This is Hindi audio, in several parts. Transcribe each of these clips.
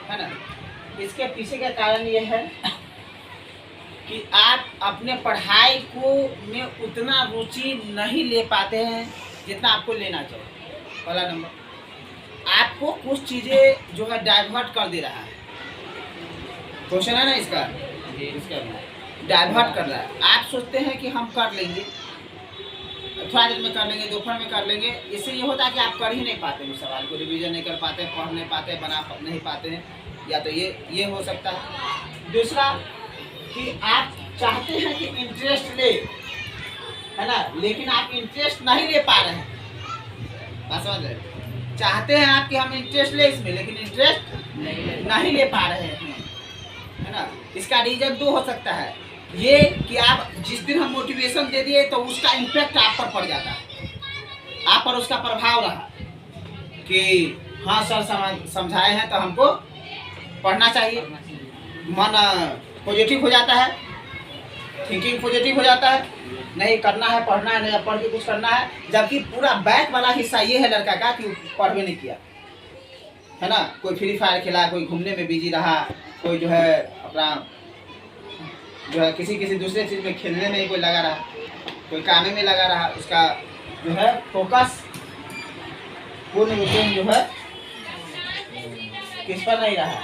है ना। इसके पीछे का कारण ये है कि आप अपने पढ़ाई को में उतना रुचि नहीं ले पाते हैं जितना आपको लेना चाहिए। पहला नंबर, आपको कुछ चीज़ें जो है डाइवर्ट कर दे रहा है। क्वेश्चन है ना इसका डाइवर्ट कर रहा है। आप सोचते हैं कि हम कर लेंगे, थोड़ा देर में कर लेंगे, दोपहर में कर लेंगे। इससे ये होता है कि आप कर ही नहीं पाते उस सवाल को, रिवीजन नहीं कर पाते, पढ़ नहीं पाते, बना नहीं पाते हैं। या तो ये हो सकता है। दूसरा कि आप चाहते हैं कि इंटरेस्ट ले, है ना, लेकिन आप इंटरेस्ट नहीं ले पा रहे हैं। बात समझ रहे? चाहते हैं आप कि हम इंटरेस्ट ले इसमें, लेकिन इंटरेस्ट नहीं ले पा रहे हैं, है ना। इसका रीजन दो हो सकता है। ये कि आप जिस दिन हम मोटिवेशन दे दिए तो उसका इम्पैक्ट आप पर पड़ जाता है, आप पर उसका प्रभाव रहा कि हाँ सर समझाए हैं तो हमको पढ़ना चाहिए। मन पॉजिटिव हो जाता है, थिंकिंग पॉजिटिव हो जाता है, नहीं करना है, पढ़ना है, नहीं पढ़ के कुछ करना है। जबकि पूरा बैक वाला हिस्सा ये है लड़का का कि पढ़ भी नहीं किया, है ना। कोई फ्री फायर खेला, कोई घूमने में बिजी रहा, कोई जो है अपना जो है किसी दूसरे चीज़ में खेलने में ही कोई लगा रहा, कोई काम में लगा रहा। उसका जो है फोकस पूर्ण रूप से जो है किस पर नहीं रहा,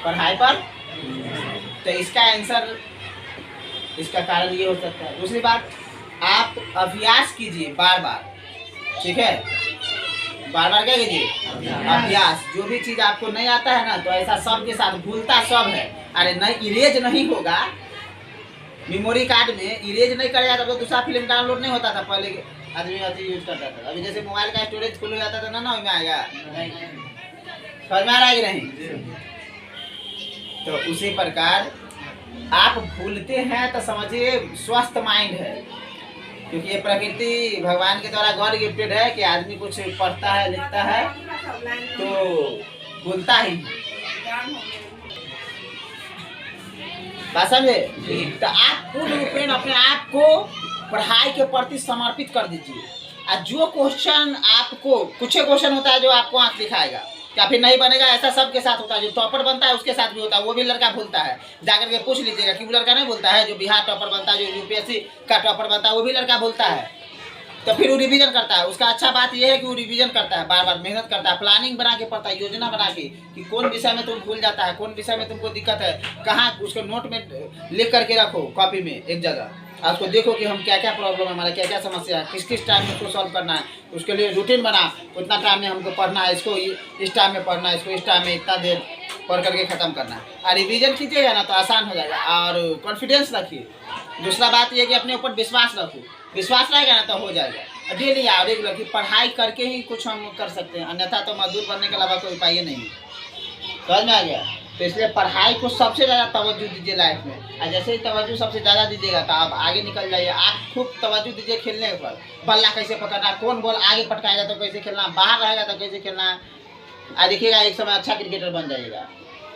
पढ़ाई पर। तो इसका आंसर, इसका कारण ये हो सकता है। दूसरी बात, आप अभ्यास कीजिए बार बार, ठीक है, बार बार क्या कीजिए अभ्यास। जो भी चीज़ आपको नहीं आता है ना, तो ऐसा सब के साथ भूलता सब है। अरे नहीं, इरेज नहीं होगा मेमोरी कार्ड में, इरेज नहीं करेगा तो दूसरा फिल्म डाउनलोड नहीं होता था पहले के आदमी यूज करता था। अभी जैसे मोबाइल का स्टोरेज फुल हो जाता था ना उसमें आएगा, समझ में आ रहा है कि नहीं। तो उसी प्रकार आप भूलते हैं तो समझिए स्वस्थ माइंड है, क्योंकि ये प्रकृति भगवान के द्वारा गॉड गिफ्टेड है कि आदमी कुछ पढ़ता है, लिखता है तो भूलता ही। बात समझे? तो आप पूर्ण रूपेण अपने आप को पढ़ाई के प्रति समर्पित कर दीजिए। और जो क्वेश्चन आपको, कुछ क्वेश्चन होता है जो आपको आंख दिखाएगा या फिर नहीं बनेगा, ऐसा सबके साथ होता है। जो टॉपर बनता है उसके साथ भी होता है, वो भी लड़का भूलता है। जाकर के पूछ लीजिएगा कि वो लड़का नहीं भूलता है। जो बिहार टॉपर बनता है, जो यूपीएससी का टॉपर बनता है, वो भी लड़का भूलता है। तो फिर वो रिवीजन करता है। उसका अच्छा बात यह है कि वो रिवीजन करता है, बार बार मेहनत करता है, प्लानिंग बना के पढ़ता है, योजना बना के कि कौन विषय में तुम भूल जाता है, कौन विषय में तुमको दिक्कत है, कहाँ उसको नोट में लिख करके रखो, कॉपी में एक जगह। आपको देखो कि हम क्या क्या प्रॉब्लम है, हमारा क्या क्या समस्या है, किस किस टाइम में उसको सॉल्व करना है। उसके लिए रूटीन बना, उतना टाइम में हमको पढ़ना है, इसको इस टाइम में पढ़ना है, इसको इस टाइम में इतना देर पढ़ करके ख़त्म करना है। और रिवीजन कीजिएगा ना तो आसान हो जाएगा। और कॉन्फिडेंस रखिए। दूसरा बात यह कि अपने ऊपर विश्वास रखो, विश्वास रहेगा ना तो हो जाएगा। डेली आओ रेगुलर की पढ़ाई करके ही कुछ हम कर सकते हैं, अन्यथा तो मजदूर बनने के अलावा कोई उपाय नहीं। समझ में आ गया? तो इसलिए पढ़ाई को सबसे ज़्यादा तवज्जो दीजिए लाइफ में। और जैसे ही तवज्जो सबसे ज़्यादा दीजिएगा तो आप आगे निकल जाइए। आप खूब तवज्जो दीजिए खेलने पर, बल्ला कैसे पकड़ना, कौन बॉल आगे पटकाएगा तो कैसे खेलना, बाहर रहेगा तो कैसे खेलना। और देखिएगा एक समय अच्छा क्रिकेटर बन जाइएगा।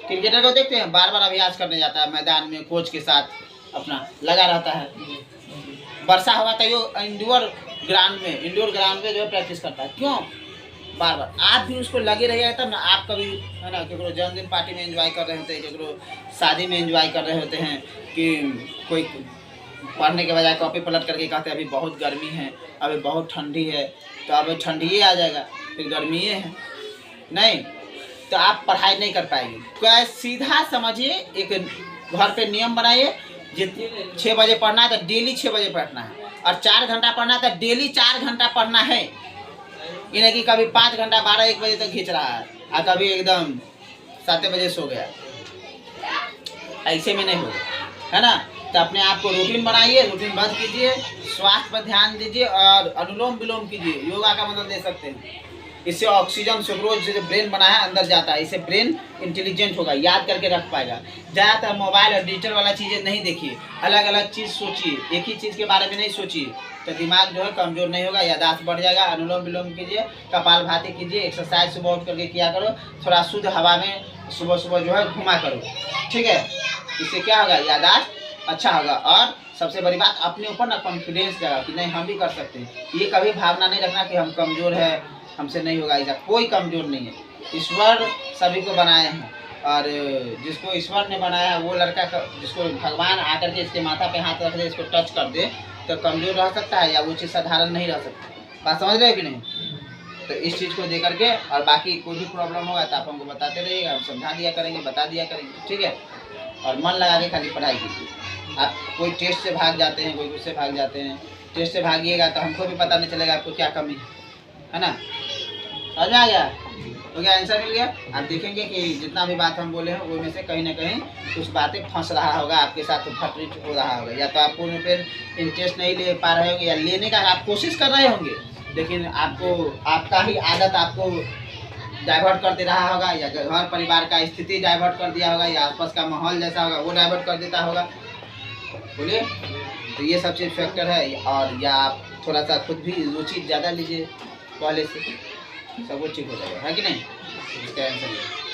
क्रिकेटर को देखते हैं बार बार अभ्यास करने जाता है मैदान में, कोच के साथ अपना लगा रहता है। वर्षा हुआ तो यो इंडोर ग्राउंड में जो है प्रैक्टिस करता है। क्यों? बार बार आप भी उसको लगे रहिएगा तब ना। आप कभी, है ना, केकरो जन्मदिन पार्टी में एंजॉय कर रहे होते हैं, केकरो शादी में एंजॉय कर रहे होते हैं, कि कोई पढ़ने के बजाय कॉपी पलट करके कहते हैं अभी बहुत गर्मी है, अभी बहुत ठंडी है, तो अभी ठंडी आ जाएगा, फिर गर्मी है नहीं, तो आप पढ़ाई नहीं कर पाएंगे। क्या सीधा समझिए, एक घर पे नियम बनाइए, जितने 6 बजे पढ़ना है तो डेली 6 बजे पढ़ना है, और 4 घंटा पढ़ना है तो डेली 4 घंटा पढ़ना है। ये नहीं कि कभी 5 घंटा 12-1 बजे तक खींच रहा है और कभी एकदम 7 बजे सो गया, ऐसे में नहीं होगा, है ना। तो अपने आप को रूटीन बनाइए, रूटीन बंद कीजिए, स्वास्थ्य पर ध्यान दीजिए और अनुलोम विलोम कीजिए। योगा का मदद ले सकते हैं। इससे ऑक्सीजन सुक्रोज जो ब्रेन बना है अंदर जाता है, इससे ब्रेन इंटेलिजेंट होगा, याद करके रख पाएगा। ज़्यादातर मोबाइल और डिजिटल वाला चीज़ें नहीं देखिए, अलग अलग चीज़ सोचिए, एक ही चीज़ के बारे में नहीं सोचिए, तो दिमाग जो है कमज़ोर नहीं होगा, यादाश्त बढ़ जाएगा। अनुलोम विलोम कीजिए, कपालभाति कीजिए, एक्सरसाइज सुबह उठ करके किया करो, थोड़ा शुद्ध हवा में सुबह सुबह जो है घुमा करो, ठीक है। इससे क्या होगा, यादाश्त अच्छा होगा और सबसे बड़ी बात अपने ऊपर ना कॉन्फिडेंस जगा कि नहीं हम भी कर सकते हैं। ये कभी भावना नहीं रखना कि हम कमज़ोर है, हमसे नहीं होगा। ऐसा कोई कमज़ोर नहीं है। ईश्वर सभी को बनाए हैं और जिसको ईश्वर ने बनाया वो लड़का जिसको भगवान आकर के इसके माथा पे हाथ रख दे, इसको टच कर दे तो कमज़ोर रह सकता है या वो चीज़ साधारण नहीं रह सकती। बात समझ रहे हो कि नहीं? तो इस चीज़ को दे करके और बाकी कोई भी प्रॉब्लम होगा तो आप हमको बताते रहिएगा, हम समझा दिया करेंगे, बता दिया करेंगे, ठीक है। और मन लगा के खाली पढ़ाई कीजिए। आप कोई टेस्ट से भाग जाते हैं, कोई कुछ से भाग जाते हैं, टेस्ट से भागिएगा तो हमको भी पता नहीं चलेगा आपको क्या कमी है ना। समझ आ गया? तो क्या आंसर मिल गया? आप देखेंगे कि जितना भी बात हम बोले हैं वो में से कहीं ना कहीं कुछ बातें फंस रहा होगा आपके साथ, फटरिट हो रहा होगा, या तो आप पूर्ण पे इंटरेस्ट नहीं ले पा रहे होंगे या लेने का आप कोशिश कर रहे होंगे लेकिन आपको आपका ही आदत आपको डाइवर्ट कर दे रहा होगा, या घर परिवार का स्थिति डाइवर्ट कर दिया होगा, या आसपास का माहौल जैसा होगा वो डाइवर्ट कर देता होगा। बोलिए, तो ये सब चीज़ फैक्टर है। और या आप थोड़ा सा खुद भी रुचि ज़्यादा लीजिए पहले से, सब वो ठीक हो जाएगा, है कि नहीं? इसका आंसर ये